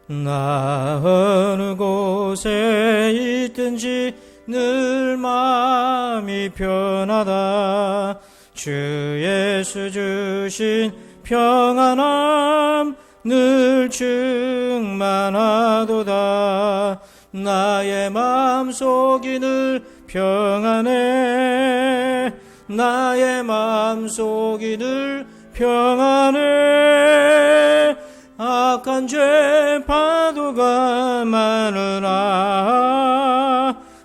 나 어느 곳에 있든지 늘 마음이 편하다. 주 예수 주신 평안함 늘 충만하도다. 나의 마음속이 늘 평안해. 나의 마음속이 늘 평안해. 악한 죄 파도가 많으나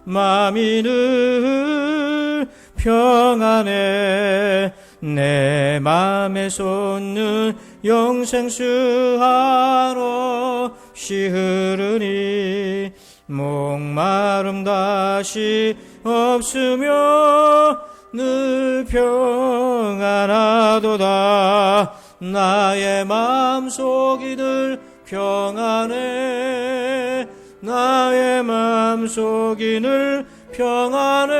마음이 늘 평안해. 내 맘에 솟는 영생수하로 없이 흐르니 목마름 다시 없으며 늘 평안하도다. 나의 마음속이 늘 평안해. 나의 마음속이 늘 평안해.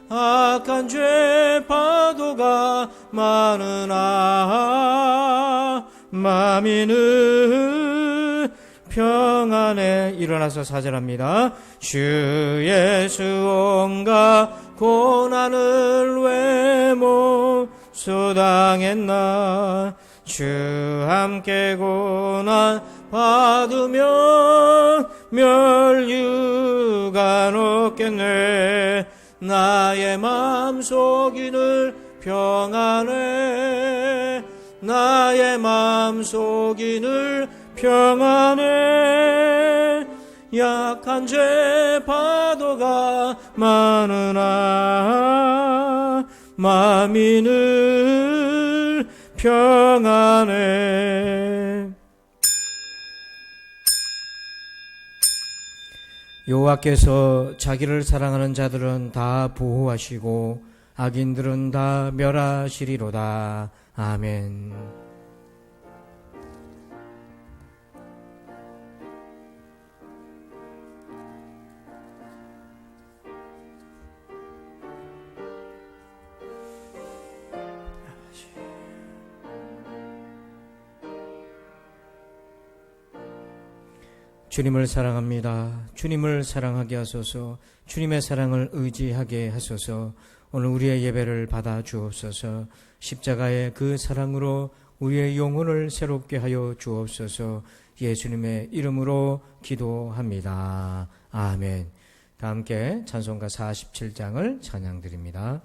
악한 죄 파도가 많으나 마음이 늘 평안해. 일어나서 사절합니다. 주 예수 온갖 고난을 왜 못 소당했나. 주 함께 고난 받으면 멸류관 없겠네. 나의 마음속이 늘 평안해. 나의 마음속이 늘 평안해. 약한 죄 파도가 많으나 마음이 늘 평안해. 여호와께서 자기를 사랑하는 자들은 다 보호하시고 악인들은 다 멸하시리로다. 아멘. 주님을 사랑합니다. 주님을 사랑하게 하소서. 주님의 사랑을 의지하게 하소서. 오늘 우리의 예배를 받아 주옵소서. 십자가의 그 사랑으로 우리의 영혼을 새롭게 하여 주옵소서. 예수님의 이름으로 기도합니다. 아멘. 다 함께 찬송가 47장을 찬양드립니다.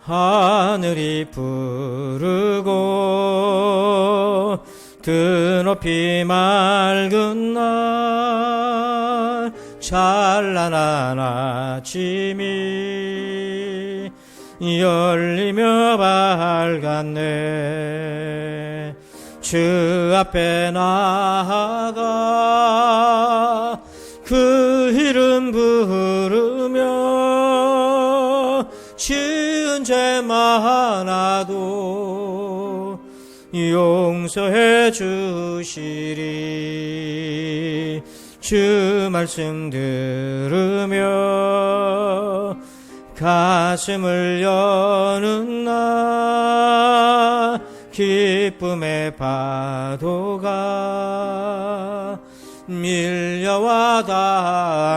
하늘이 부르고 드높이 맑은 날 찬란한 아침이 열리며 밝았네. 주 앞에 나아가 그 이름 부르며 지은 죄 많아도 용서해 주시리. 주 말씀 들으며 가슴을 여는 날 기쁨의 파도가 밀려와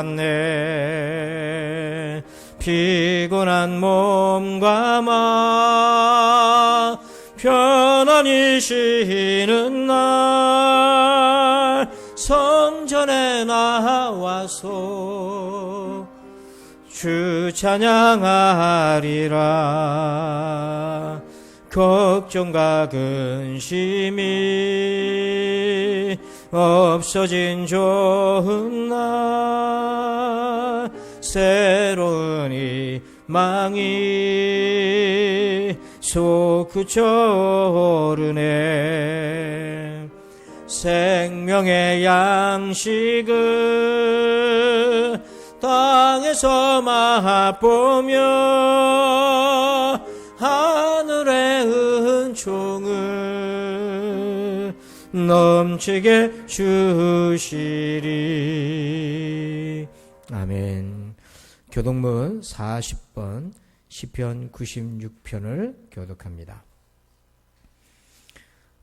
닿네. 피곤한 몸과 마음 편안히 쉬는 날 성전에 나와서 주 찬양하리라. 걱정과 근심이 없어진 좋은 날 새로운 희망이 솟구쳐 오르네. 생명의 양식을 땅에서 맛보며 하늘의 은총을 넘치게 주시리. 아멘. 교독문 40번 시편 96편을 교독합니다.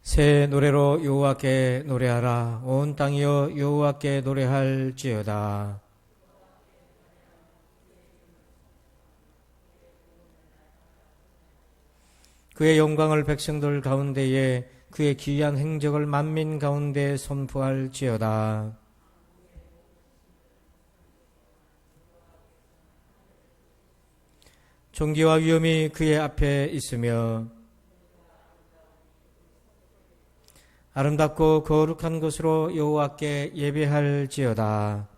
새 노래로 여호와께 노래하라. 온 땅이여 여호와께 노래할지어다. 그의 영광을 백성들 가운데에, 그의 기이한 행적을 만민 가운데 선포할지어다. 존귀와 위엄이 그의 앞에 있으며 아름답고 거룩한 것으로 여호와께 예배할지어다.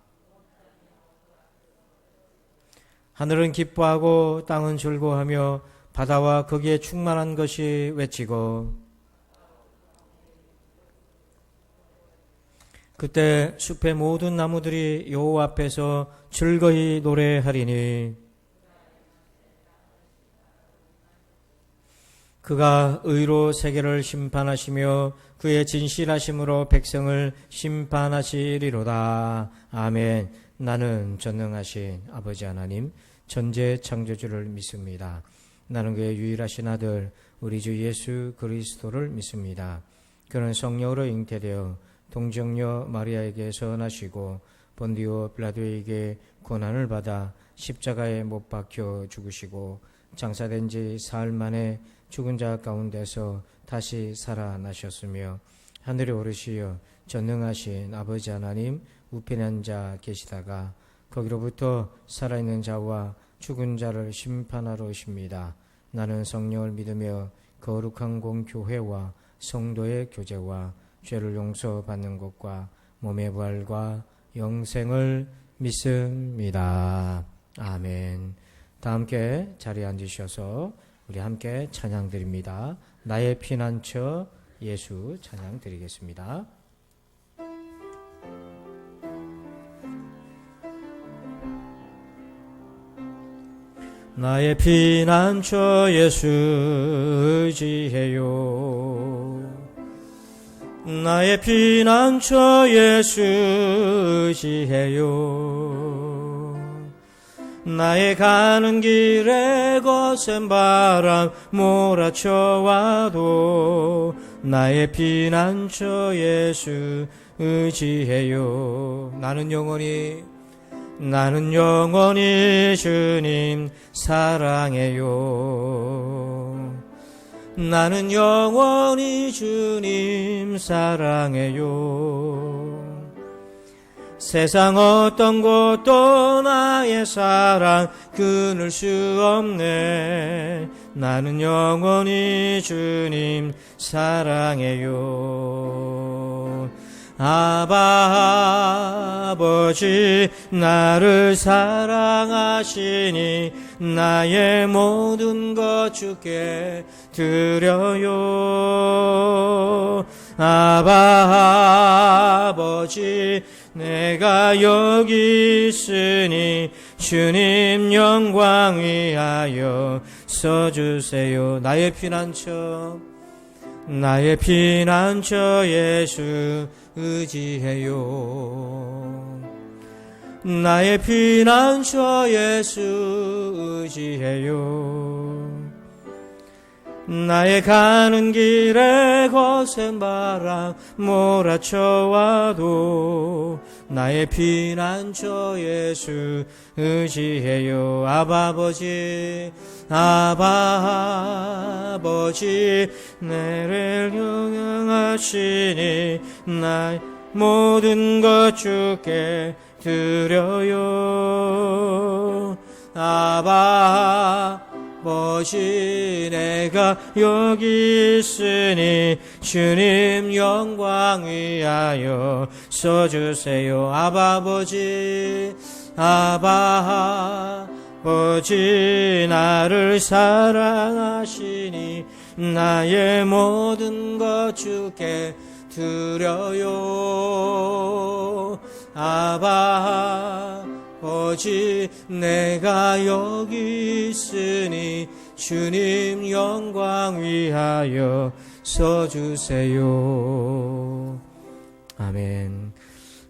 하늘은 기뻐하고 땅은 즐거워하며 바다와 거기에 충만한 것이 외치고, 그때 숲의 모든 나무들이 여호와 앞에서 즐거이 노래하리니, 그가 의로 세계를 심판하시며 그의 진실하심으로 백성을 심판하시리로다. 아멘. 나는 전능하신 아버지 하나님 전재 창조주를 믿습니다. 나는 그의 유일하신 아들 우리 주 예수 그리스도를 믿습니다. 그는 성령으로 잉태되어 동정녀 마리아에게서 나시고 본디오 빌라도에게 고난을 받아 십자가에 못 박혀 죽으시고 장사된 지 사흘 만에 죽은 자 가운데서 다시 살아나셨으며 하늘에 오르시어 전능하신 아버지 하나님 우편에 앉아 계시다가 거기로부터 살아있는 자와 죽은 자를 심판하러 오십니다. 나는 성령을 믿으며 거룩한 공교회와 성도의 교제와 죄를 용서받는 것과 몸의 부활과 영생을 믿습니다. 아멘. 다 함께 자리에 앉으셔서 우리 함께 찬양 드립니다. 나의 피난처 예수 찬양 드리겠습니다. 나의 피난처 예수 의지해요. 나의 피난처 예수 의지해요. 나의 가는 길에 거센 바람 몰아쳐와도 나의 피난처 예수 의지해요. 나는 영원히 주님 사랑해요. 나는 영원히 주님 사랑해요. 세상 어떤 것도 나의 사랑 끊을 수 없네. 나는 영원히 주님 사랑해요. 아버지 나를 사랑하시니 나의 모든 것 주께 드려요. 아버지 내가 여기 있으니 주님 영광 위하여 써주세요. 나의 피난처 예수 의지해요. 나의 피난처 예수 의지해요. 나의 가는 길에 거센 바람 몰아쳐와도 나의 피난처 예수 의지해요. 아버지 나를 영영하시니 나의 모든 것 주께 드려요. 아버지 내가 여기 있으니 주님 영광 위하여 써주세요. 아버지 나를 사랑하시니 나의 모든 것 주께 드려요. 아버지 내가 여기 있으니 주님 영광 위하여 써주세요. 아멘.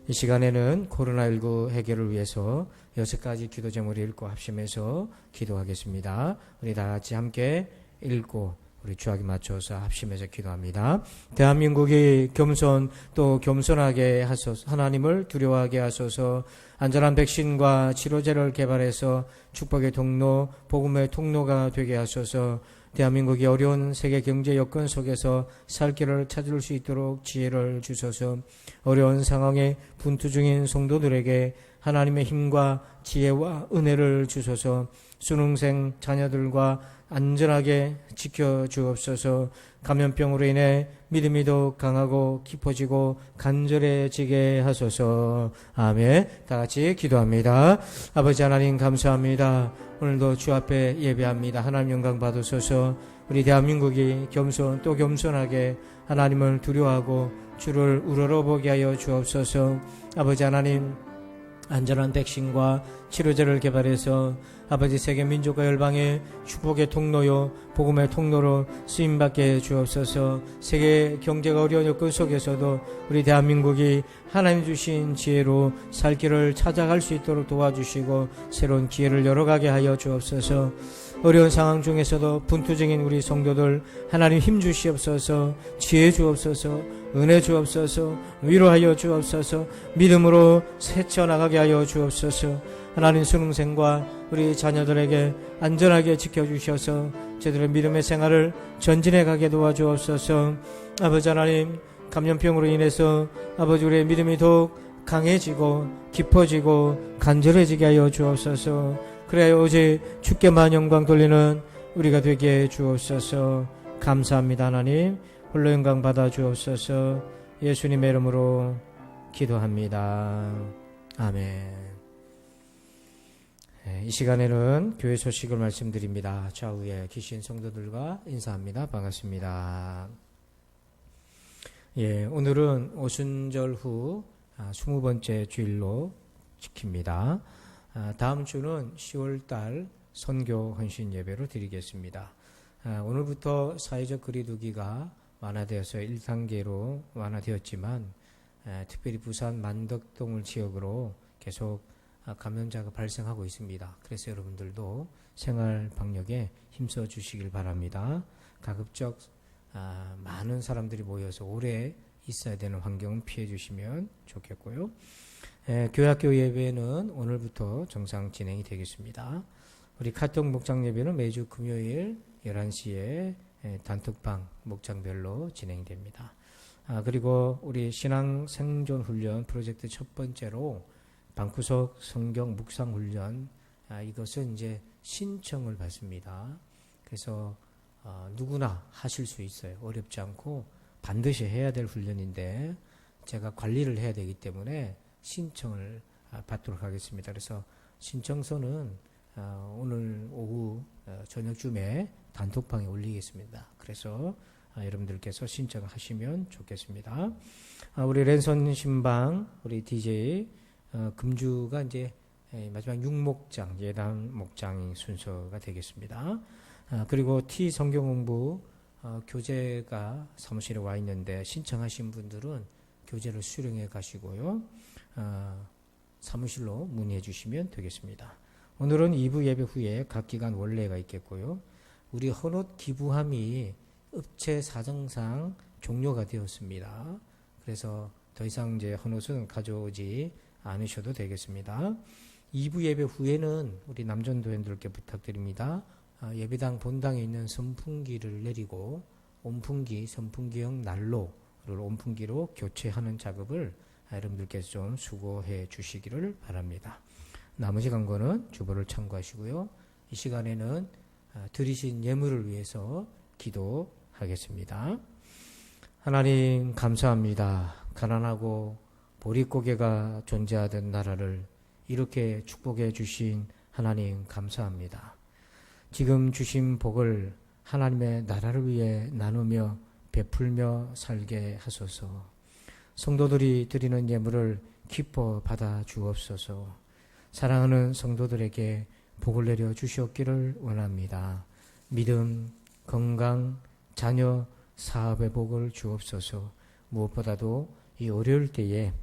이 시간에는 코로나19 해결을 위해서 6가지 기도 제목을 읽고 합심해서 기도하겠습니다. 우리 다 같이 함께 읽고 우리 주학에 맞춰서 합심해서 기도합니다. 대한민국이 겸손 또 겸손하게 하소서. 하나님을 두려워하게 하소서. 안전한 백신과 치료제를 개발해서 축복의 통로, 복음의 통로가 되게 하소서. 대한민국이 어려운 세계 경제 여건 속에서 살 길을 찾을 수 있도록 지혜를 주소서. 어려운 상황에 분투 중인 성도들에게 하나님의 힘과 지혜와 은혜를 주소서. 수능생 자녀들과 안전하게 지켜주옵소서. 감염병으로 인해 믿음이 더욱 강하고 깊어지고 간절해지게 하소서. 아멘. 다 같이 기도합니다. 아버지 하나님 감사합니다. 오늘도 주 앞에 예배합니다. 하나님 영광 받으소서. 우리 대한민국이 겸손 또 겸손하게 하나님을 두려워하고 주를 우러러보게 하여 주옵소서. 아버지 하나님 안전한 백신과 치료제를 개발해서 아버지 세계 민족과 열방의 축복의 통로요 복음의 통로로 쓰임받게 주옵소서. 세계 경제가 어려운 여건 속에서도 우리 대한민국이 하나님 주신 지혜로 살 길을 찾아갈 수 있도록 도와주시고 새로운 기회를 열어가게 하여 주옵소서. 어려운 상황 중에서도 분투적인 우리 성도들 하나님 힘 주시옵소서. 지혜 주옵소서. 은혜 주옵소서. 위로하여 주옵소서. 믿음으로 세쳐나가게 하여 주옵소서. 하나님 수능생과 우리 자녀들에게 안전하게 지켜주셔서 저들의 믿음의 생활을 전진해 가게 도와주옵소서. 아버지 하나님 감염병으로 인해서 아버지 우리의 믿음이 더욱 강해지고 깊어지고 간절해지게 하여 주옵소서. 그래야 오직 주께만 영광 돌리는 우리가 되게 해 주옵소서. 감사합니다. 하나님 홀로 영광 받아 주옵소서. 예수님의 이름으로 기도합니다. 아멘. 이 시간에는 교회 소식을 말씀드립니다. 좌우에 계신 성도들과 인사합니다. 반갑습니다. 오늘은 오순절 후 20번째 주일로 지킵니다. 다음 주는 10월달 선교 헌신 예배로 드리겠습니다. 오늘부터 사회적 거리두기가 완화되어서 1단계로 완화되었지만 특별히 부산 만덕동을 지역으로 계속 감염자가 발생하고 있습니다. 그래서 여러분들도 생활 방역에 힘써 주시길 바랍니다. 가급적 많은 사람들이 모여서 오래 있어야 되는 환경은 피해 주시면 좋겠고요. 교회학교 예배는 오늘부터 정상 진행이 되겠습니다. 우리 카톡 목장 예배는 매주 금요일 11시에 단톡방 목장별로 진행됩니다. 그리고 우리 신앙 생존 훈련 프로젝트 첫 번째로 방구석 성경 묵상 훈련, 이것은 이제 신청을 받습니다. 그래서 누구나 하실 수 있어요. 어렵지 않고 반드시 해야 될 훈련인데 제가 관리를 해야 되기 때문에 신청을 받도록 하겠습니다. 그래서 신청서는 오늘 오후 저녁쯤에 단톡방에 올리겠습니다. 그래서 여러분들께서 신청하시면 좋겠습니다. 우리 랜선 신방, 우리 DJ 금주가 이제 마지막 6목장, 예단 목장 순서가 되겠습니다. 그리고 T 성경공부 교재가 사무실에 와 있는데 신청하신 분들은 교재를 수령해 가시고요. 사무실로 문의해 주시면 되겠습니다. 오늘은 2부 예배 후에 각 기관 원례가 있겠고요. 우리 헌옷 기부함이 업체 사정상 종료가 되었습니다. 그래서 더 이상 이제 헌옷은 가져오지 않으셔도 되겠습니다. 2부 예배 후에는 우리 남전도원들께 부탁드립니다. 예배당 본당에 있는 선풍기를 내리고 온풍기, 선풍기형 난로를 온풍기로 교체하는 작업을 여러분들께서 좀 수고해 주시기를 바랍니다. 나머지 광고는 주보를 참고하시고요. 이 시간에는 드리신 예물을 위해서 기도하겠습니다. 하나님 감사합니다. 가난하고 보릿고개가 존재하던 나라를 이렇게 축복해 주신 하나님 감사합니다. 지금 주신 복을 하나님의 나라를 위해 나누며 베풀며 살게 하소서. 성도들이 드리는 예물을 기뻐 받아 주옵소서. 사랑하는 성도들에게 복을 내려 주시옵기를 원합니다. 믿음, 건강, 자녀, 사업의 복을 주옵소서. 무엇보다도 이 어려울 때에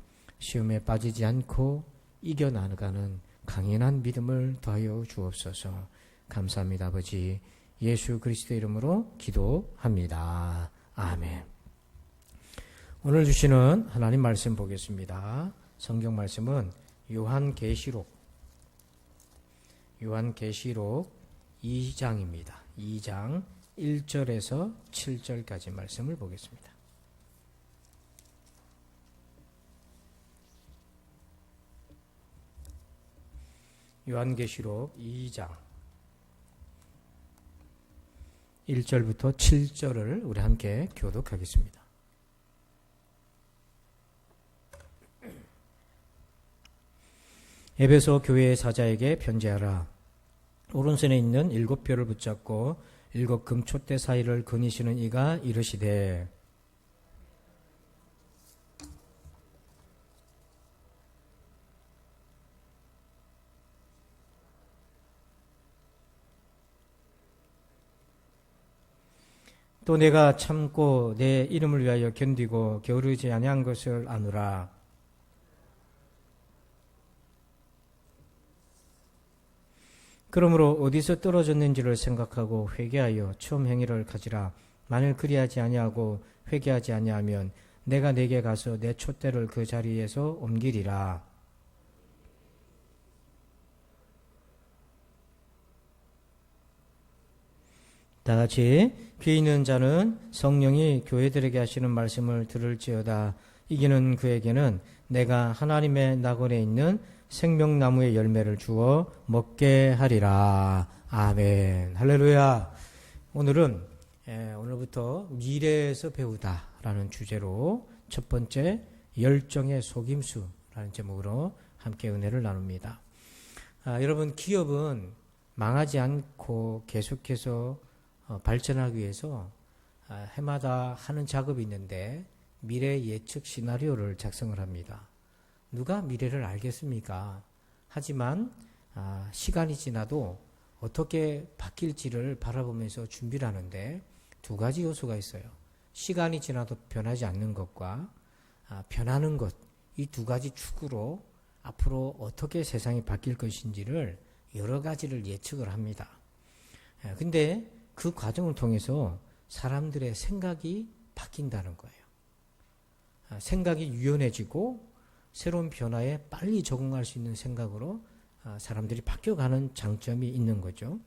시험에 빠지지 않고 이겨나가는 강인한 믿음을 더하여 주옵소서. 감사합니다, 아버지. 예수 그리스도 이름으로 기도합니다. 아멘. 오늘 주시는 하나님 말씀 보겠습니다. 성경 말씀은 요한계시록 2장입니다. 2장 1절에서 7절까지 말씀을 보겠습니다. 요한계시록 2장 1절부터 7절을 우리 함께 교독하겠습니다. 에베소 교회의 사자에게 편지하라. 오른손에 있는 7뼈를 붙잡고 7 금촛대 사이를 거니시는 이가 이르시되 또 내가 참고 내 이름을 위하여 견디고 게으르지 아니한 것을 아노라. 그러므로 어디서 떨어졌는지를 생각하고 회개하여 처음 행위를 가지라. 만일 그리하지 아니하고 회개하지 아니하면 내가 내게 가서 내 촛대를 그 자리에서 옮기리라. 다 같이 귀 있는 자는 성령이 교회들에게 하시는 말씀을 들을지어다. 이기는 그에게는 내가 하나님의 낙원에 있는 생명나무의 열매를 주어 먹게 하리라. 아멘. 할렐루야. 오늘부터 미래에서 배우다라는 주제로 첫 번째 열정의 속임수라는 제목으로 함께 은혜를 나눕니다. 여러분, 기업은 망하지 않고 계속해서 발전하기 위해서 해마다 하는 작업이 있는데 미래 예측 시나리오를 작성을 합니다. 누가 미래를 알겠습니까? 하지만 시간이 지나도 어떻게 바뀔지를 바라보면서 준비를 하는데 두 가지 요소가 있어요. 시간이 지나도 변하지 않는 것과 변하는 것, 이 두 가지 축으로 앞으로 어떻게 세상이 바뀔 것인지를 여러 가지를 예측을 합니다. 근데 그 과정을 통해서 사람들의 생각이 바뀐다는 거예요. 생각이 유연해지고 새로운 변화에 빨리 적응할 수 있는 생각으로 사람들이 바뀌어가는 장점이 있는 거죠.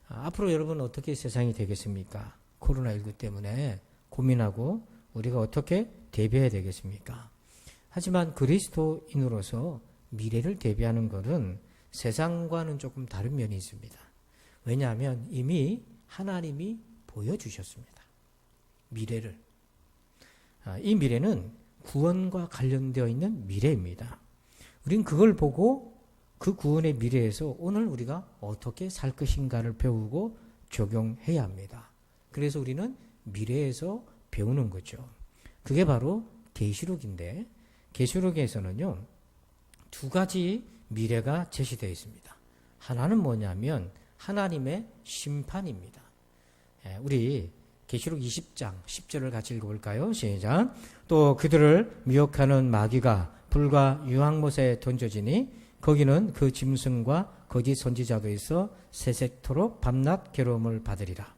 앞으로 여러분 어떻게 세상이 되겠습니까? 코로나19 때문에 고민하고 우리가 어떻게 대비해야 되겠습니까? 하지만 그리스도인으로서 미래를 대비하는 것은 세상과는 조금 다른 면이 있습니다. 왜냐하면 이미 하나님이 보여주셨습니다. 미래를. 이 미래는 구원과 관련되어 있는 미래입니다. 우린 그걸 보고 그 구원의 미래에서 오늘 우리가 어떻게 살 것인가를 배우고 적용해야 합니다. 그래서 우리는 미래에서 배우는 거죠. 그게 바로 계시록인데 계시록에서는요, 두 가지 미래가 제시되어 있습니다. 하나는 뭐냐면 하나님의 심판입니다. 우리 계시록 20장 10절을 같이 읽어볼까요? 시작. 또 그들을 미혹하는 마귀가 불과 유황못에 던져지니 거기는 그 짐승과 거짓 선지자도 있어 세세토록 밤낮 괴로움을 받으리라.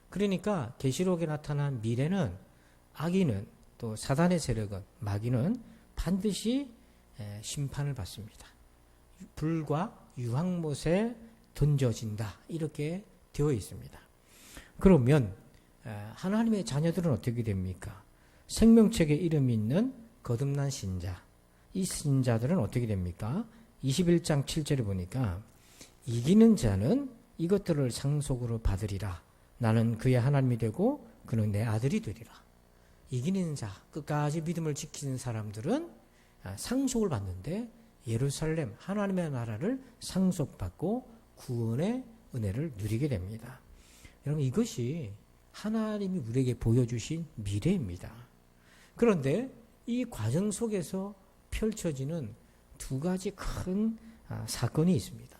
그러니까 계시록에 나타난 미래는 악인은 또 사단의 세력은 마귀는 반드시 심판을 받습니다. 불과 유황못에 던져진다. 이렇게 되어 있습니다. 그러면 하나님의 자녀들은 어떻게 됩니까? 생명책에 이름이 있는 거듭난 신자. 이 신자들은 어떻게 됩니까? 21장 7절에 보니까 이기는 자는 이것들을 상속으로 받으리라. 나는 그의 하나님이 되고 그는 내 아들이 되리라. 이기는 자, 끝까지 믿음을 지키는 사람들은 상속을 받는데 예루살렘 하나님의 나라를 상속받고 구원의 은혜를 누리게 됩니다. 여러분, 이것이 하나님이 우리에게 보여주신 미래입니다. 그런데 이 과정 속에서 펼쳐지는 두 가지 큰 사건이 있습니다.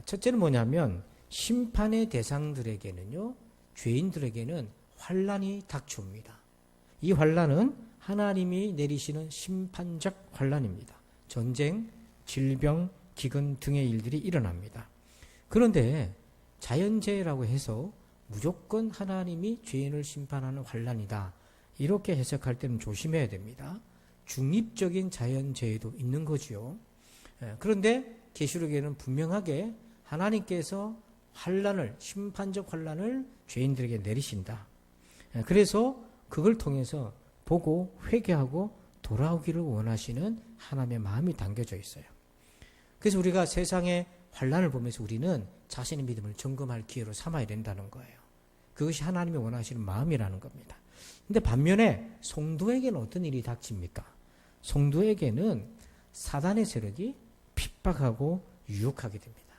첫째는 뭐냐면 심판의 대상들에게는요, 죄인들에게는 환난이 닥쳐옵니다. 이 환난은 하나님이 내리시는 심판적 환난입니다. 전쟁, 질병, 기근 등의 일들이 일어납니다. 그런데 자연재해라고 해서 무조건 하나님이 죄인을 심판하는 환난이다, 이렇게 해석할 때는 조심해야 됩니다. 중립적인 자연재해도 있는 거지요. 그런데 계시록에는 분명하게 하나님께서 환난을, 심판적 환난을 죄인들에게 내리신다. 그래서 그걸 통해서 보고 회개하고 돌아오기를 원하시는 하나님의 마음이 담겨져 있어요. 그래서 우리가 세상의 환난을 보면서 우리는 자신의 믿음을 점검할 기회로 삼아야 된다는 거예요. 그것이 하나님이 원하시는 마음이라는 겁니다. 근데 반면에 성도에게는 어떤 일이 닥칩니까? 성도에게는 사단의 세력이 핍박하고 유혹하게 됩니다.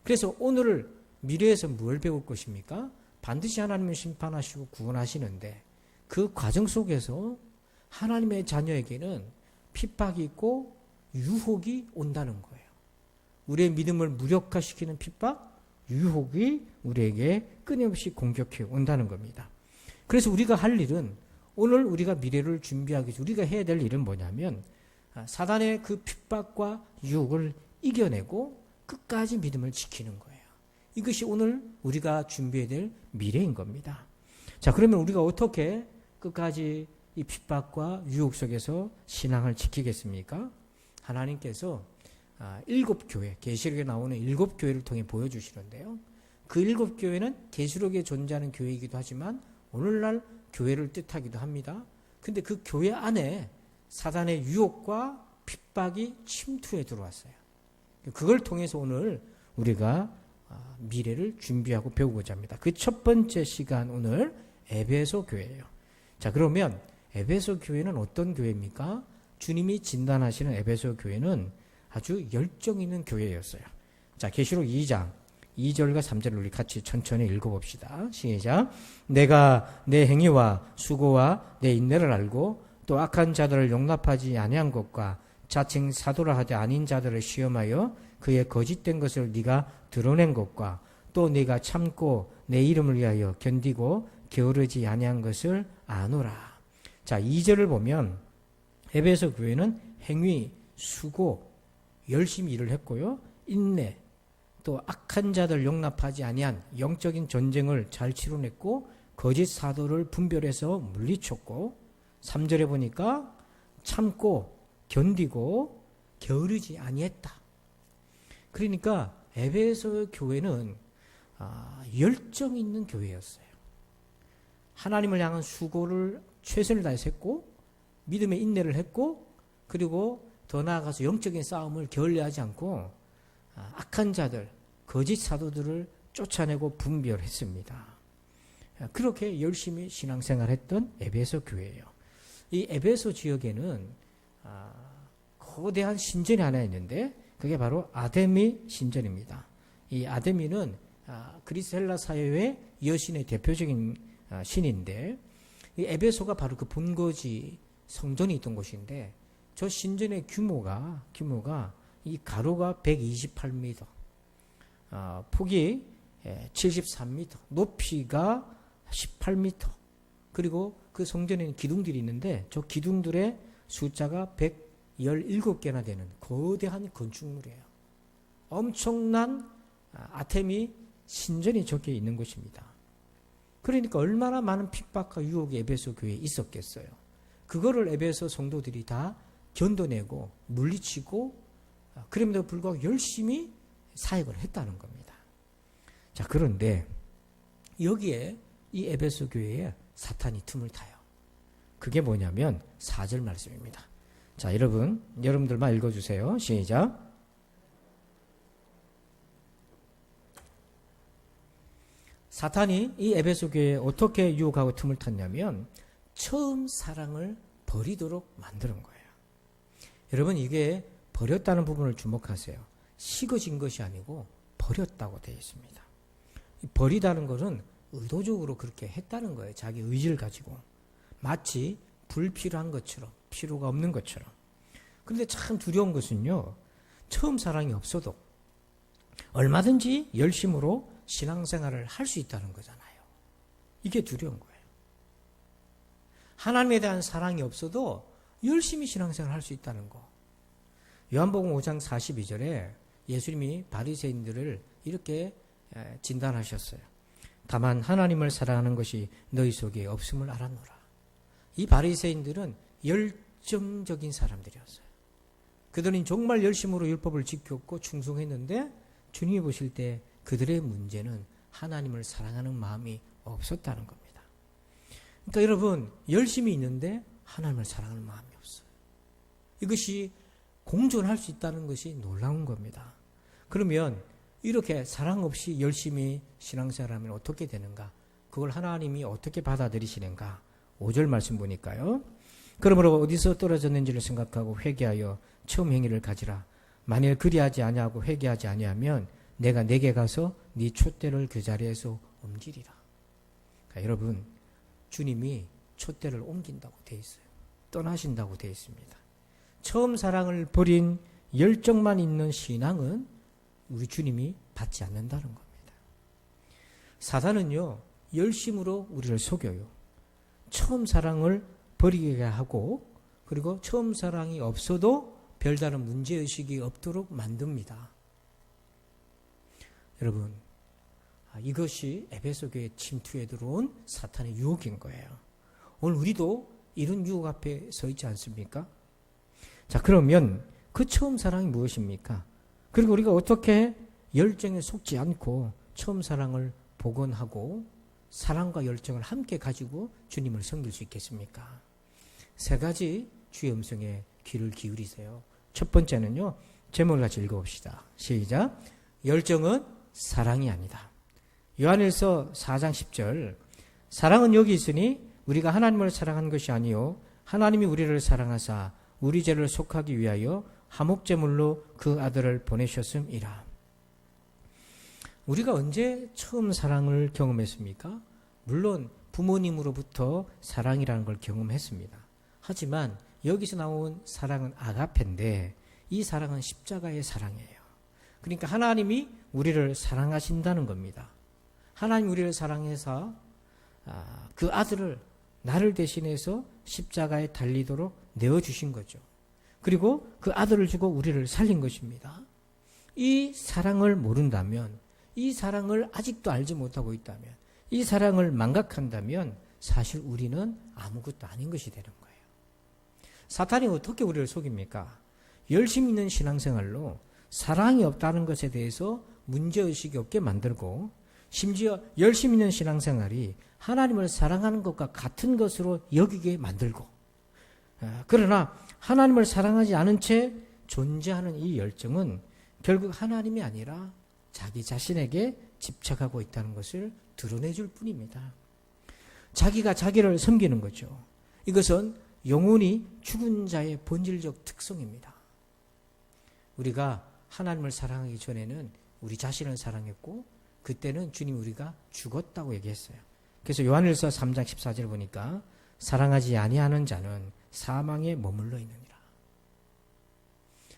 그래서 오늘 미래에서 뭘 배울 것입니까? 반드시 하나님은 심판하시고 구원하시는데 그 과정 속에서 하나님의 자녀에게는 핍박이 있고 유혹이 온다는 거예요. 우리의 믿음을 무력화시키는 핍박, 유혹이 우리에게 끊임없이 공격해 온다는 겁니다. 그래서 우리가 할 일은, 오늘 우리가 미래를 준비하기 위해서 우리가 해야 될 일은 뭐냐면 사단의 그 핍박과 유혹을 이겨내고 끝까지 믿음을 지키는 거예요. 이것이 오늘 우리가 준비해야 될 미래인 겁니다. 자, 그러면 우리가 어떻게 끝까지 이 핍박과 유혹 속에서 신앙을 지키겠습니까? 하나님께서 7교회, 계시록에 나오는 7교회를 통해 보여주시는데요. 그 7교회는 계시록에 존재하는 교회이기도 하지만 오늘날 교회를 뜻하기도 합니다. 근데 그 교회 안에 사단의 유혹과 핍박이 침투해 들어왔어요. 그걸 통해서 오늘 우리가 미래를 준비하고 배우고자 합니다. 그 첫 번째 시간, 오늘 에베소 교회예요. 자, 그러면 에베소 교회는 어떤 교회입니까? 주님이 진단하시는 에베소 교회는 아주 열정 있는 교회였어요. 자, 계시록 2장 2절과 3절을 우리 같이 천천히 읽어봅시다. 시작. 내가 내 행위와 수고와 내 인내를 알고 또 악한 자들을 용납하지 아니한 것과 자칭 사도라 하되 아닌 자들을 시험하여 그의 거짓된 것을 네가 드러낸 것과 또 네가 참고 내 이름을 위하여 견디고 게으르지 아니한 것을 아노라. 자, 2절을 보면 에베소 교회는 행위, 수고, 열심히 일을 했고요. 인내, 또 악한 자들 용납하지 아니한 영적인 전쟁을 잘 치러냈고 거짓 사도를 분별해서 물리쳤고, 3절에 보니까 참고 견디고 게으르지 아니했다. 그러니까 에베소 교회는 열정 있는 교회였어요. 하나님을 향한 수고를 최선을 다해서 했고 믿음의 인내를 했고, 그리고 더 나아가서 영적인 싸움을 게을리하지 않고 악한 자들, 거짓 사도들을 쫓아내고 분별했습니다. 그렇게 열심히 신앙생활했던 에베소 교회예요. 이 에베소 지역에는 거대한 신전이 하나 있는데 그게 바로 아데미 신전입니다. 이 아데미는 그리스 헬라 사회의 여신의 대표적인 신인데, 이 에베소가 바로 그 본거지 성전이 있던 곳인데, 저 신전의 규모가 이 가로가 128m, 폭이 73m, 높이가 18m, 그리고 그 성전에는 기둥들이 있는데 저 기둥들의 숫자가 117개나 되는 거대한 건축물이에요. 엄청난 아테미 신전이 저기에 있는 곳입니다. 그러니까 얼마나 많은 핍박과 유혹이 에베소 교회에 있었겠어요. 그거를 에베소 성도들이 다 견뎌내고 물리치고 그럼에도 불구하고 열심히 사역을 했다는 겁니다. 자, 그런데 여기에 이 에베소 교회에 사탄이 틈을 타요. 그게 뭐냐면 4절 말씀입니다. 자, 여러분들만 읽어주세요. 시작. 사탄이 이 에베소 교회에 어떻게 유혹하고 틈을 탔냐면 처음 사랑을 버리도록 만드는 거예요. 여러분, 이게 버렸다는 부분을 주목하세요. 식어진 것이 아니고 버렸다고 되어 있습니다. 버리다는 것은 의도적으로 그렇게 했다는 거예요. 자기 의지를 가지고. 마치 불필요한 것처럼, 필요가 없는 것처럼. 그런데 참 두려운 것은요, 처음 사랑이 없어도 얼마든지 열심으로 신앙생활을 할 수 있다는 거잖아요. 이게 두려운 거예요. 하나님에 대한 사랑이 없어도 열심히 신앙생활을 할 수 있다는 거. 요한복음 5장 42절에 예수님이 바리새인들을 이렇게 진단하셨어요. 다만 하나님을 사랑하는 것이 너희 속에 없음을 알았노라. 이 바리새인들은 열정적인 사람들이었어요. 그들은 정말 열심으로 율법을 지켰고 충성했는데 주님이 보실 때 그들의 문제는 하나님을 사랑하는 마음이 없었다는 겁니다. 그러니까 여러분, 열심히 있는데 하나님을 사랑하는 마음이 없어요. 이것이 공존할 수 있다는 것이 놀라운 겁니다. 그러면 이렇게 사랑 없이 열심히 신앙생활하면 어떻게 되는가? 그걸 하나님이 어떻게 받아들이시는가? 5절 말씀 보니까요. 그러므로 어디서 떨어졌는지를 생각하고 회개하여 처음 행위를 가지라. 만일 그리하지 아니하고 회개하지 아니하면 내가 내게 가서 네 촛대를 그 자리에서 옮기리라. 그러니까 여러분, 주님이 촛대를 옮긴다고 되어 있어요. 떠나신다고 되어 있습니다. 처음 사랑을 버린 열정만 있는 신앙은 우리 주님이 받지 않는다는 겁니다. 사단은요, 열심으로 우리를 속여요. 처음 사랑을 버리게 하고, 그리고 처음 사랑이 없어도 별다른 문제의식이 없도록 만듭니다. 여러분, 이것이 에베소 교회 침투에 들어온 사탄의 유혹인 거예요. 오늘 우리도 이런 유혹 앞에 서 있지 않습니까? 자, 그러면 그 처음 사랑이 무엇입니까? 그리고 우리가 어떻게 열정에 속지 않고 처음 사랑을 복원하고 사랑과 열정을 함께 가지고 주님을 섬길 수 있겠습니까? 세 가지 주의 음성에 귀를 기울이세요. 첫 번째는요, 제목을 같이 읽어봅시다. 시작. 열정은 사랑이 아니다. 요한일서 4장 10절. 사랑은 여기 있으니 우리가 하나님을 사랑한 것이 아니요 하나님이 우리를 사랑하사 우리 죄를 속하기 위하여 화목제물로 그 아들을 보내셨음이라. 우리가 언제 처음 사랑을 경험했습니까? 물론 부모님으로부터 사랑이라는 걸 경험했습니다. 하지만 여기서 나온 사랑은 아가페인데 이 사랑은 십자가의 사랑이에요. 그러니까 하나님이 우리를 사랑하신다는 겁니다. 하나님 우리를 사랑해서 그 아들을 나를 대신해서 십자가에 달리도록 내어주신 거죠. 그리고 그 아들을 주고 우리를 살린 것입니다. 이 사랑을 모른다면, 이 사랑을 아직도 알지 못하고 있다면, 이 사랑을 망각한다면 사실 우리는 아무것도 아닌 것이 되는 거예요. 사탄이 어떻게 우리를 속입니까? 열심히 있는 신앙생활로 사랑이 없다는 것에 대해서 문제의식이 없게 만들고, 심지어 열심히 있는 신앙생활이 하나님을 사랑하는 것과 같은 것으로 여기게 만들고, 그러나 하나님을 사랑하지 않은 채 존재하는 이 열정은 결국 하나님이 아니라 자기 자신에게 집착하고 있다는 것을 드러내줄 뿐입니다. 자기가 자기를 섬기는 거죠. 이것은 영혼이 죽은 자의 본질적 특성입니다. 우리가 하나님을 사랑하기 전에는 우리 자신을 사랑했고, 그때는 주님 우리가 죽었다고 얘기했어요. 그래서 요한일서 3장 14절 보니까 사랑하지 아니하는 자는 사망에 머물러 있느니라.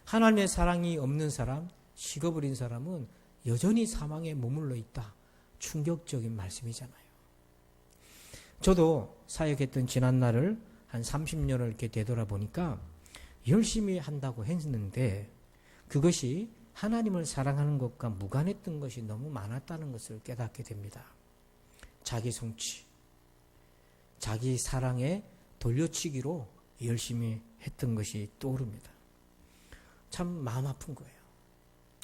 하나님의 사랑이 없는 사람, 식어버린 사람은 여전히 사망에 머물러 있다. 충격적인 말씀이잖아요. 저도 사역했던 지난 날을 한 30년을 이렇게 되돌아보니까 열심히 한다고 했는데 그것이 하나님을 사랑하는 것과 무관했던 것이 너무 많았다는 것을 깨닫게 됩니다. 자기 성취, 자기 사랑에 돌려치기로 열심히 했던 것이 떠오릅니다. 참 마음 아픈 거예요.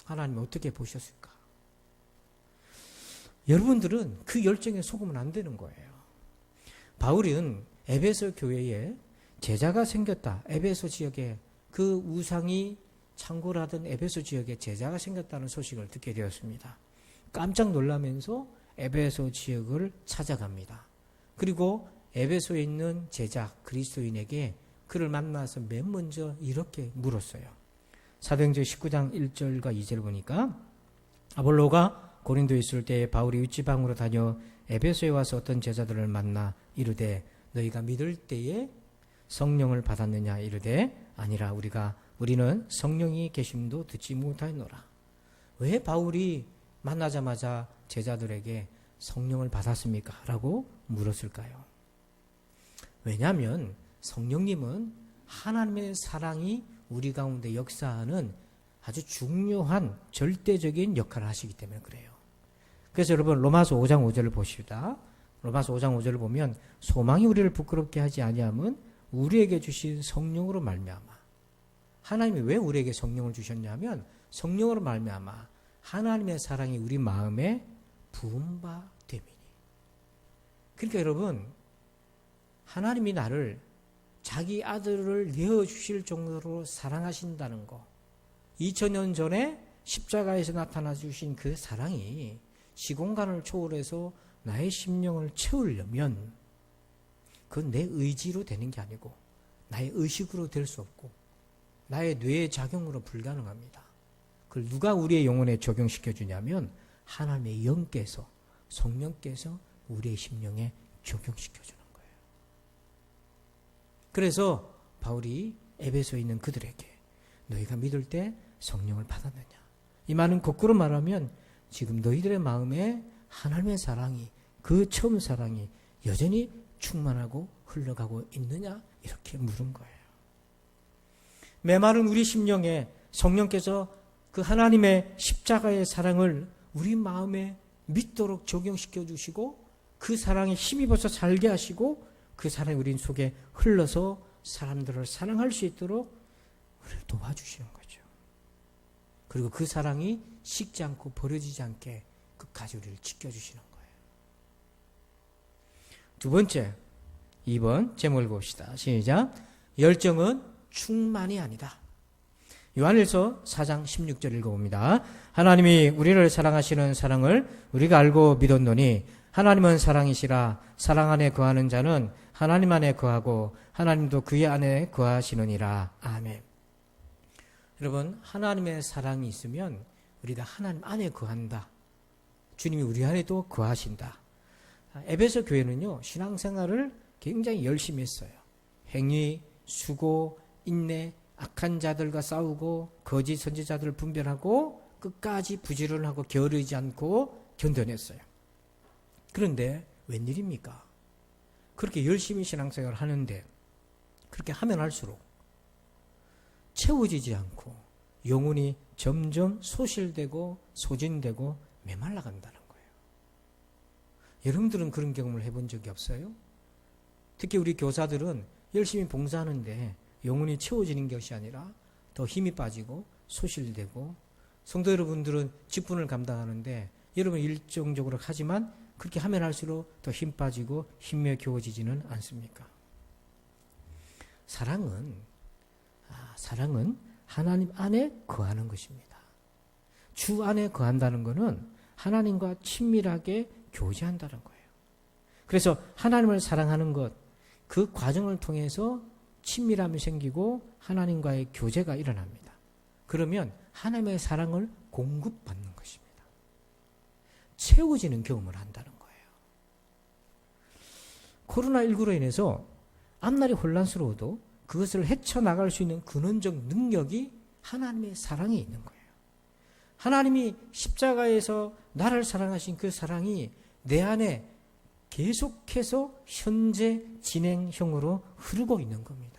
하나님 어떻게 보셨을까? 여러분들은 그 열정에 속으면 안 되는 거예요. 바울은 에베소 교회에 제자가 생겼다. 에베소 지역에 그 우상이 창궐하던 에베소 지역에 제자가 생겼다는 소식을 듣게 되었습니다. 깜짝 놀라면서 에베소 지역을 찾아갑니다. 그리고 에베소에 있는 제자 그리스도인에게 그를 만나서 맨 먼저 이렇게 물었어요. 사도행전 19장 1절과 2절 보니까 아볼로가 고린도에 있을 때에 바울이 윗지방으로 다녀 에베소에 와서 어떤 제자들을 만나 이르되 너희가 믿을 때에 성령을 받았느냐 이르되 아니라 우리는 성령이 계심도 듣지 못하였노라. 왜 바울이 만나자마자 제자들에게 성령을 받았습니까? 라고 물었을까요? 왜냐하면 성령님은 하나님의 사랑이 우리 가운데 역사하는 아주 중요한 절대적인 역할을 하시기 때문에 그래요. 그래서 여러분 로마서 5장 5절을 보십시다. 로마서 5장 5절을 보면 소망이 우리를 부끄럽게 하지 아니함은 우리에게 주신 성령으로 말미암아. 하나님이 왜 우리에게 성령을 주셨냐면 성령으로 말미암아 하나님의 사랑이 우리 마음에 부은 바 됨이니. 그러니까 여러분 하나님이 나를 자기 아들을 내어주실 정도로 사랑하신다는 거, 2000년 전에 십자가에서 나타나 주신 그 사랑이 시공간을 초월해서 나의 심령을 채우려면 그건 내 의지로 되는 게 아니고 나의 의식으로 될 수 없고 나의 뇌의 작용으로 불가능합니다. 그걸 누가 우리의 영혼에 적용시켜 주냐면 하나님의 영께서, 성령께서 우리의 심령에 적용시켜 주는 거예요. 그래서 바울이 에베소에 있는 그들에게 너희가 믿을 때 성령을 받았느냐, 이 말은 거꾸로 말하면 지금 너희들의 마음에 하나님의 사랑이, 그 처음 사랑이 여전히 충만하고 흘러가고 있느냐, 이렇게 물은 거예요. 메마른 우리 심령에 성령께서 그 하나님의 십자가의 사랑을 우리 마음에 믿도록 적용시켜 주시고 그 사랑에 힘입어서 살게 하시고 그 사랑이 우리 속에 흘러서 사람들을 사랑할 수 있도록 우리를 도와주시는 거죠. 그리고 그 사랑이 식지 않고 버려지지 않게 끝까지 우리를 지켜주시는 거예요. 두 번째, 2번 제목을 봅시다. 시작. 열정은 충만이 아니다. 요한일서 4장 16절 읽어봅니다. 하나님이 우리를 사랑하시는 사랑을 우리가 알고 믿었노니 하나님은 사랑이시라. 사랑 안에 거하는 자는 하나님 안에 거하고 하나님도 그의 안에 거하시느니라. 아멘. 여러분, 하나님의 사랑이 있으면 우리가 하나님 안에 거한다. 주님이 우리 안에 또 거하신다. 에베소 교회는요, 신앙생활을 굉장히 열심히 했어요. 행위, 수고, 인내, 악한 자들과 싸우고 거짓 선지자들을 분별하고 끝까지 부지런하고 게으르지 않고 견뎌냈어요. 그런데 웬일입니까? 그렇게 열심히 신앙생활을 하는데 그렇게 하면 할수록 채워지지 않고 영혼이 점점 소실되고 소진되고 메말라간다는 거예요. 여러분들은 그런 경험을 해본 적이 없어요? 특히 우리 교사들은 열심히 봉사하는데 영혼이 채워지는 것이 아니라 더 힘이 빠지고 소실되고, 성도 여러분들은 직분을 감당하는데 여러분 일정적으로 하지만 그렇게 하면 할수록 더 힘 빠지고 힘에 겨워지지는 않습니까? 사랑은 하나님 안에 거하는 것입니다. 주 안에 거한다는 것은 하나님과 친밀하게 교제한다는 거예요. 그래서 하나님을 사랑하는 것, 그 과정을 통해서 친밀함이 생기고 하나님과의 교제가 일어납니다. 그러면 하나님의 사랑을 공급받는 것입니다. 채워지는 경험을 한다는 거예요. 코로나19로 인해서 앞날이 혼란스러워도 그것을 헤쳐나갈 수 있는 근원적 능력이 하나님의 사랑에 있는 거예요. 하나님이 십자가에서 나를 사랑하신 그 사랑이 내 안에 계속해서 현재 진행형으로 흐르고 있는 겁니다.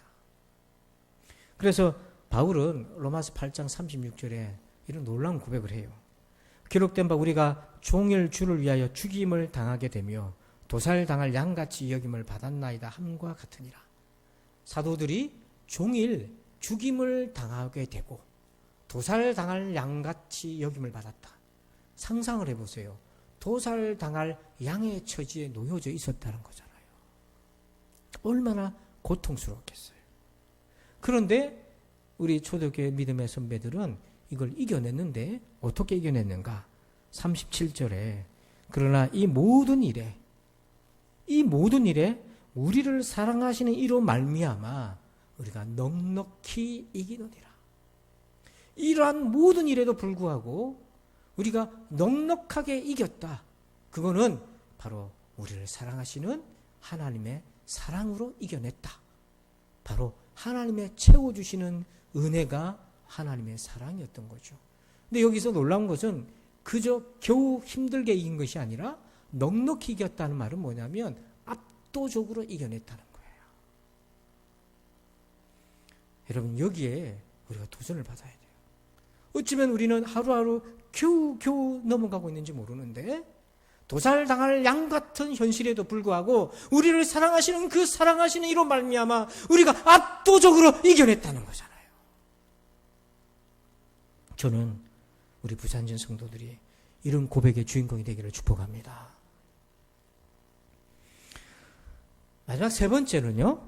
그래서 바울은 로마서 8장 36절에 이런 놀라운 고백을 해요. 기록된 바 우리가 종일 주를 위하여 죽임을 당하게 되며 도살당할 양같이 여김을 받았나이다 함과 같으니라. 사도들이 종일 죽임을 당하게 되고 도살당할 양같이 여김을 받았다. 상상을 해보세요. 도살당할 양의 처지에 놓여져 있었다는 거잖아요. 얼마나 고통스러웠겠어요. 그런데 우리 초대교회 믿음의 선배들은 이걸 이겨냈는데 어떻게 이겨냈는가? 37절에 그러나 이 모든 일에 우리를 사랑하시는 이로 말미암아 우리가 넉넉히 이기노니라. 이러한 모든 일에도 불구하고 우리가 넉넉하게 이겼다. 그거는 바로 우리를 사랑하시는 하나님의 사랑으로 이겨냈다. 바로 하나님의 채워주시는 은혜가 하나님의 사랑이었던 거죠. 근데 여기서 놀라운 것은 그저 겨우 힘들게 이긴 것이 아니라 넉넉히 이겼다는 말은 뭐냐면 압도적으로 이겨냈다는 거예요. 여러분, 여기에 우리가 도전을 받아야 돼요. 어쩌면 우리는 하루하루 겨우 넘어가고 있는지 모르는데 도살당할 양 같은 현실에도 불구하고 우리를 사랑하시는 그 사랑하시는 이로 말미암아 우리가 압도적으로 이겨냈다는 거잖아요. 저는 우리 부산전 성도들이 이런 고백의 주인공이 되기를 축복합니다. 마지막 세 번째는요,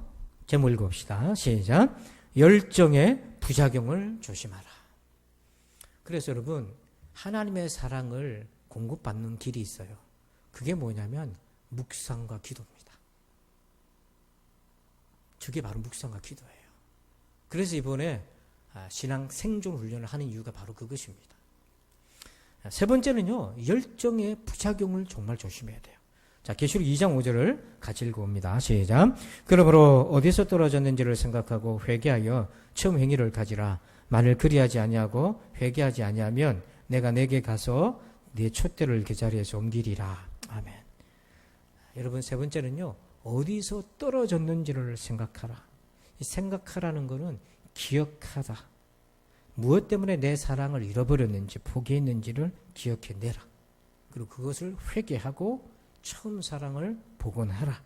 제목 읽어봅시다. 시작. 열정의 부작용을 조심하라. 그래서 여러분, 하나님의 사랑을 공급받는 길이 있어요. 그게 뭐냐면 묵상과 기도입니다. 저게 바로 묵상과 기도예요. 그래서 이번에 신앙 생존 훈련을 하는 이유가 바로 그것입니다. 세 번째는요, 열정의 부작용을 정말 조심해야 돼요. 자, 계시록 2장 5절을 같이 읽어봅니다. 시작. 그러므로 어디서 떨어졌는지를 생각하고 회개하여 처음 행위를 가지라. 만일 그리하지 아니하고 회개하지 아니하면 내가 내게 가서 네 촛대를 그 자리에서 옮기리라. 아멘. 여러분, 세 번째는요, 어디서 떨어졌는지를 생각하라. 이 생각하라는 것은 기억하다. 무엇 때문에 내 사랑을 잃어버렸는지 포기했는지를 기억해내라. 그리고 그것을 회개하고 처음 사랑을 복원하라.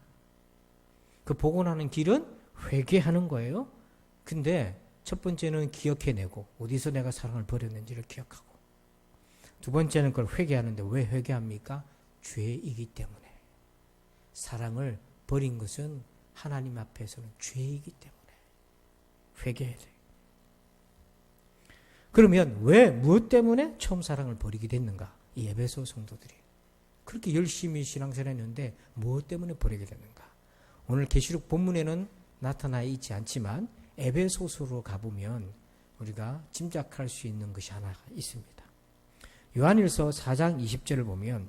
그 복원하는 길은 회개하는 거예요. 근데 첫 번째는 기억해내고 어디서 내가 사랑을 버렸는지를 기억하고, 두 번째는 그걸 회개하는데 왜 회개합니까? 죄이기 때문에. 사랑을 버린 것은 하나님 앞에서는 죄이기 때문에 회개해야 돼요. 그러면 왜, 무엇 때문에 처음 사랑을 버리게 됐는가? 이 에베소 성도들이 그렇게 열심히 신앙생활했는데 무엇 때문에 버리게 됐는가? 오늘 계시록 본문에는 나타나 있지 않지만 에베소서로 가보면 우리가 짐작할 수 있는 것이 하나 있습니다. 요한일서 4장 20절을 보면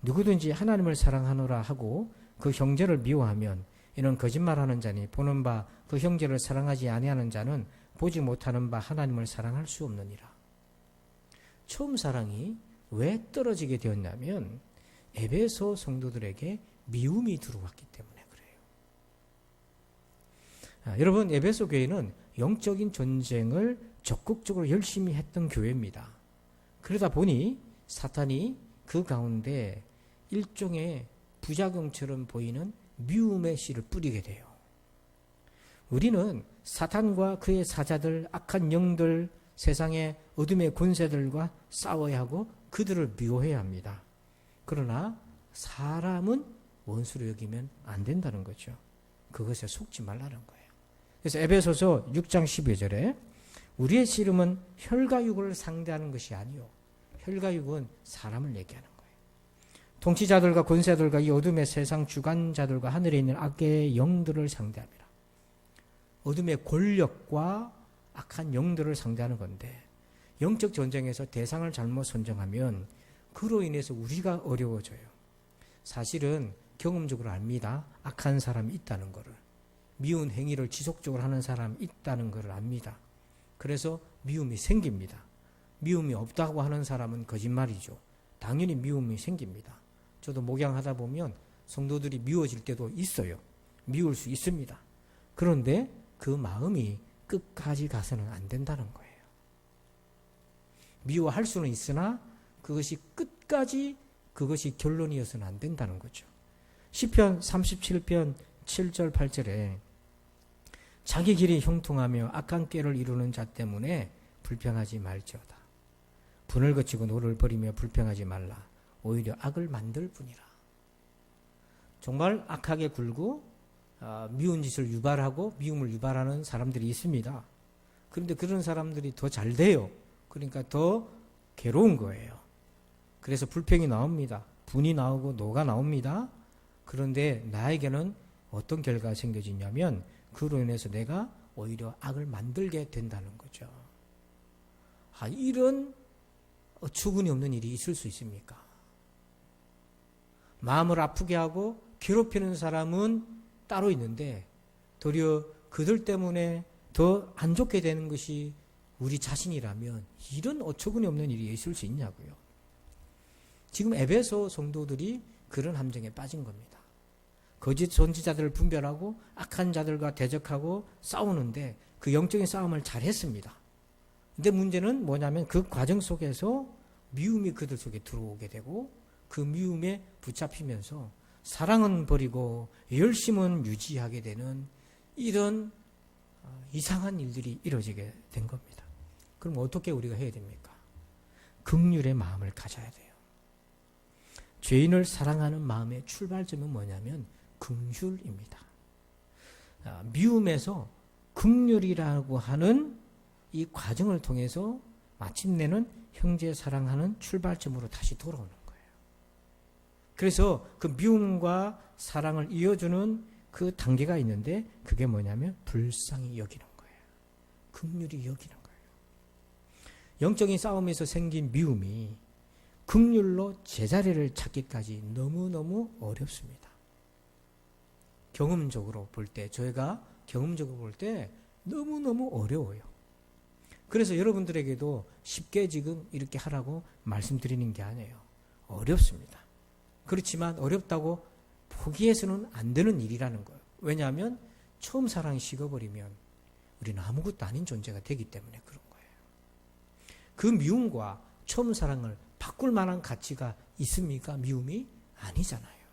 누구든지 하나님을 사랑하노라 하고 그 형제를 미워하면 이는 거짓말하는 자니 보는 바 그 형제를 사랑하지 아니하는 자는 보지 못하는 바 하나님을 사랑할 수 없느니라. 처음 사랑이 왜 떨어지게 되었냐면 에베소 성도들에게 미움이 들어왔기 때문에 그래요. 여러분, 에베소 교회는 영적인 전쟁을 적극적으로 열심히 했던 교회입니다. 그러다 보니 사탄이 그 가운데 일종의 부작용처럼 보이는 미움의 씨를 뿌리게 돼요. 우리는 사탄과 그의 사자들, 악한 영들, 세상의 어둠의 권세들과 싸워야 하고 그들을 미워해야 합니다. 그러나 사람은 원수로 여기면 안 된다는 거죠. 그것에 속지 말라는 거예요. 그래서 에베소서 6장 12절에 우리의 씨름은 혈과 육을 상대하는 것이 아니요, 혈과 육은 사람을 얘기하는 거예요. 통치자들과 권세들과 이 어둠의 세상 주관자들과 하늘에 있는 악의 영들을 상대합니다. 어둠의 권력과 악한 영들을 상대하는 건데, 영적 전쟁에서 대상을 잘못 선정하면 그로 인해서 우리가 어려워져요. 사실은 경험적으로 압니다. 악한 사람이 있다는 것을. 미운 행위를 지속적으로 하는 사람이 있다는 것을 압니다. 그래서 미움이 생깁니다. 미움이 없다고 하는 사람은 거짓말이죠. 당연히 미움이 생깁니다. 저도 목양하다 보면 성도들이 미워질 때도 있어요. 미울 수 있습니다. 그런데 그 마음이 끝까지 가서는 안 된다는 거예요. 미워할 수는 있으나 그것이 끝까지 그것이 결론이어서는 안 된다는 거죠. 시편 37편 7절 8절에 자기 길이 형통하며 악한 꾀를 이루는 자 때문에 불평하지 말지어다. 분을 거치고 노를 버리며 불평하지 말라. 오히려 악을 만들 뿐이라. 정말 악하게 굴고 미운 짓을 유발하고 미움을 유발하는 사람들이 있습니다. 그런데 그런 사람들이 더 잘 돼요. 그러니까 더 괴로운 거예요. 그래서 불평이 나옵니다. 분이 나오고 노가 나옵니다. 그런데 나에게는 어떤 결과가 생겨지냐면 그로 인해서 내가 오히려 악을 만들게 된다는 거죠. 이런 어처구니 없는 일이 있을 수 있습니까? 마음을 아프게 하고 괴롭히는 사람은 따로 있는데 도리어 그들 때문에 더 안 좋게 되는 것이 우리 자신이라면 이런 어처구니 없는 일이 있을 수 있냐고요. 지금 에베소 성도들이 그런 함정에 빠진 겁니다. 거짓 선지자들을 분별하고 악한 자들과 대적하고 싸우는데 그 영적인 싸움을 잘했습니다. 근데 문제는 뭐냐면 그 과정 속에서 미움이 그들 속에 들어오게 되고 그 미움에 붙잡히면서 사랑은 버리고 열심은 유지하게 되는 이런 이상한 일들이 이루어지게 된 겁니다. 그럼 어떻게 우리가 해야 됩니까? 긍휼의 마음을 가져야 돼요. 죄인을 사랑하는 마음의 출발점은 뭐냐면 긍휼입니다. 미움에서 긍휼이라고 하는 이 과정을 통해서 마침내는 형제 사랑하는 출발점으로 다시 돌아오는 거예요. 그래서 그 미움과 사랑을 이어주는 그 단계가 있는데 그게 뭐냐면 불쌍히 여기는 거예요. 긍휼히 여기는 거예요. 영적인 싸움에서 생긴 미움이 긍휼로 제자리를 찾기까지 너무너무 어렵습니다. 경험적으로 볼 때, 저희가 경험적으로 볼 때 너무너무 어려워요. 그래서 여러분들에게도 쉽게 지금 이렇게 하라고 말씀드리는 게 아니에요. 어렵습니다. 그렇지만 어렵다고 포기해서는 안 되는 일이라는 거예요. 왜냐하면 처음 사랑이 식어버리면 우리는 아무것도 아닌 존재가 되기 때문에 그런 거예요. 그 미움과 처음 사랑을 바꿀 만한 가치가 있습니까? 미움이 아니잖아요.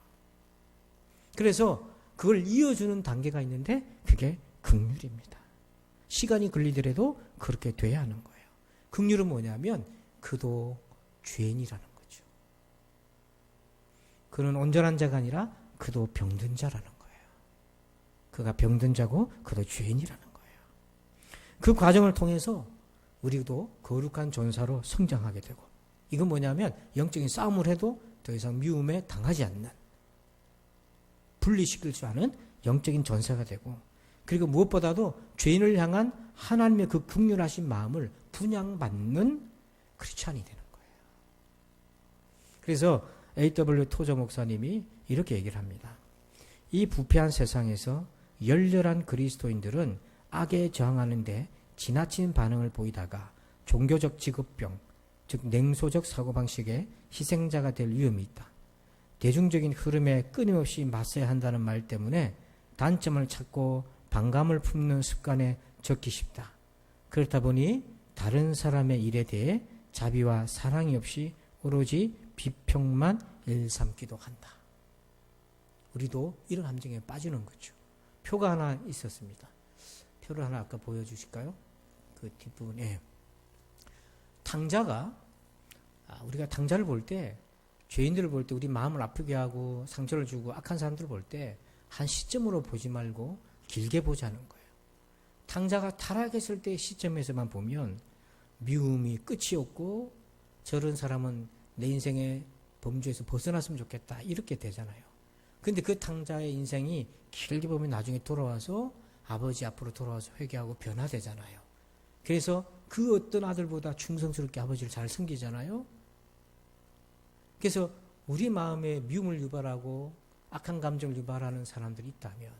그래서 그걸 이어주는 단계가 있는데 그게 긍휼입니다. 시간이 걸리더라도 그렇게 돼야 하는 거예요. 긍휼은 뭐냐면 그도 죄인이라는 거죠. 그는 온전한 자가 아니라 그도 병든 자라는 거예요. 그가 병든 자고 그도 죄인이라는 거예요. 그 과정을 통해서 우리도 거룩한 전사로 성장하게 되고, 이건 뭐냐면 영적인 싸움을 해도 더 이상 미움에 당하지 않는, 분리시킬 줄 아는 영적인 전사가 되고, 그리고 무엇보다도 죄인을 향한 하나님의 그 긍휼하신 마음을 분양받는 크리스찬이 되는 거예요. 그래서 A.W. 토저 목사님이 이렇게 얘기를 합니다. 이 부패한 세상에서 열렬한 그리스도인들은 악에 저항하는데 지나친 반응을 보이다가 종교적 직업병, 즉 냉소적 사고방식의 희생자가 될 위험이 있다. 대중적인 흐름에 끊임없이 맞서야 한다는 말 때문에 단점을 찾고 반감을 품는 습관에 적기 쉽다. 그렇다 보니 다른 사람의 일에 대해 자비와 사랑이 없이 오로지 비평만 일삼기도 한다. 우리도 이런 함정에 빠지는 거죠. 표가 하나 있었습니다. 표를 하나 아까 보여주실까요? 그 뒷부분에 탕자가, 우리가 탕자를 볼 때, 죄인들을 볼 때 우리 마음을 아프게 하고 상처를 주고 악한 사람들을 볼 때 한 시점으로 보지 말고 길게 보자는 거예요. 탕자가 타락했을 때의 시점에서만 보면 미움이 끝이 없고 저런 사람은 내 인생의 범주에서 벗어났으면 좋겠다 이렇게 되잖아요. 근데 그 탕자의 인생이 길게 보면 나중에 돌아와서 아버지 앞으로 돌아와서 회개하고 변화되잖아요. 그래서 그 어떤 아들보다 충성스럽게 아버지를 잘 섬기잖아요. 그래서 우리 마음에 미움을 유발하고 악한 감정을 유발하는 사람들이 있다면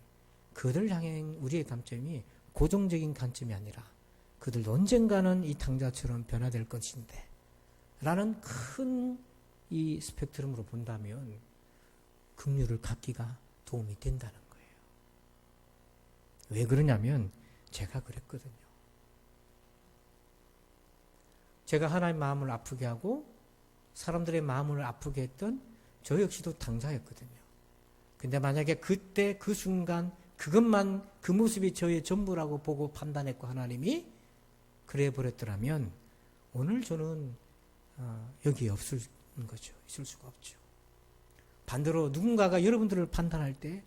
그들 향해 우리의 관점이 고정적인 관점이 아니라 그들도 언젠가는 이 탕자처럼 변화될 것인데 라는 큰 이 스펙트럼으로 본다면 긍휼을 갖기가 도움이 된다는 거예요. 왜 그러냐면 제가 그랬거든요. 제가 하나님의 마음을 아프게 하고 사람들의 마음을 아프게 했던 저 역시도 탕자였거든요. 근데 만약에 그때 그 순간 그것만, 그 모습이 저의 전부라고 보고 판단했고 하나님이 그래 버렸더라면 오늘 저는 여기에 없을 거죠. 있을 수가 없죠. 반대로 누군가가 여러분들을 판단할 때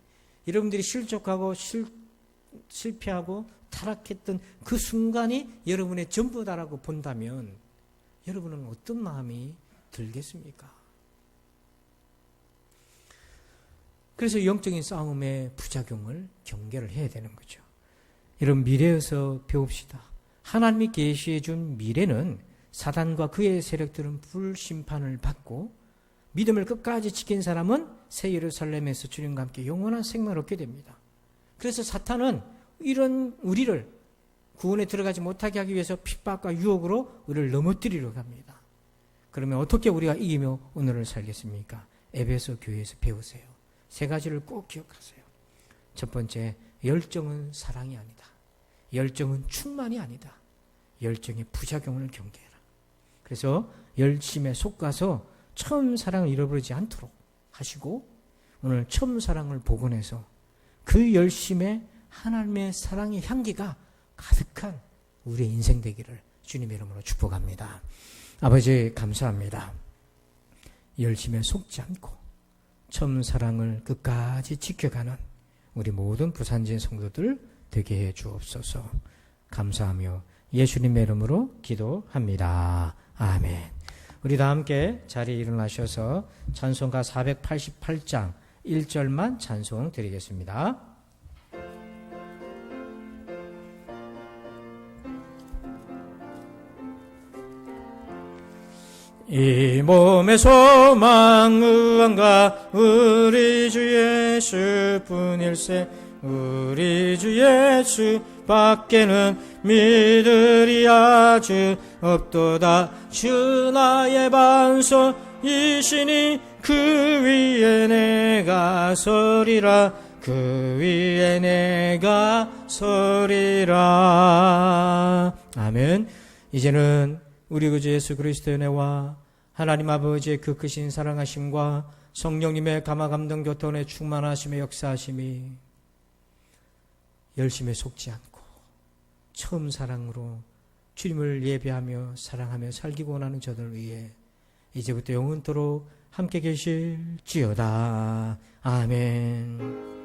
여러분들이 실족하고 실패하고 타락했던 그 순간이 여러분의 전부다라고 본다면 여러분은 어떤 마음이 들겠습니까? 그래서 영적인 싸움의 부작용을 경계를 해야 되는 거죠. 이런 미래에서 배웁시다. 하나님이 계시해 준 미래는 사단과 그의 세력들은 불심판을 받고 믿음을 끝까지 지킨 사람은 새 예루살렘에서 주님과 함께 영원한 생명을 얻게 됩니다. 그래서 사탄은 이런 우리를 구원에 들어가지 못하게 하기 위해서 핍박과 유혹으로 우리를 넘어뜨리려고 합니다. 그러면 어떻게 우리가 이기며 오늘을 살겠습니까? 에베소 교회에서 배우세요. 세 가지를 꼭 기억하세요. 첫 번째, 열정은 사랑이 아니다. 열정은 충만이 아니다. 열정의 부작용을 경계해라. 그래서 열심에 속가서 처음 사랑을 잃어버리지 않도록 하시고, 오늘 처음 사랑을 복원해서 그 열심에 하나님의 사랑의 향기가 가득한 우리의 인생 되기를 주님의 이름으로 축복합니다. 아버지, 감사합니다. 열심에 속지 않고 처음 사랑을 끝까지 지켜가는 우리 모든 부산지의 성도들 되게 해 주옵소서. 감사하며 예수님의 이름으로 기도합니다. 아멘. 우리 다 함께 자리에 일어나셔서 찬송가 488장 1절만 찬송 드리겠습니다. 이 몸의 소망 의왕과 우리 주 예수뿐일세. 우리 주 예수 밖에는 믿으리 아주 없도다. 주 나의 반석이시니 그 위에 내가 서리라. 그 위에 내가 서리라. 아멘. 이제는 우리 구주 예수 그리스도의 은혜와 하나님 아버지의 그 크신 사랑하심과 성령님의 감화감동 교통의 충만하심의 역사하심이 열심에 속지 않고 처음 사랑으로 주님을 예배하며 사랑하며 살기 원하는 저들 위해 이제부터 영원토록 함께 계실지어다. 아멘.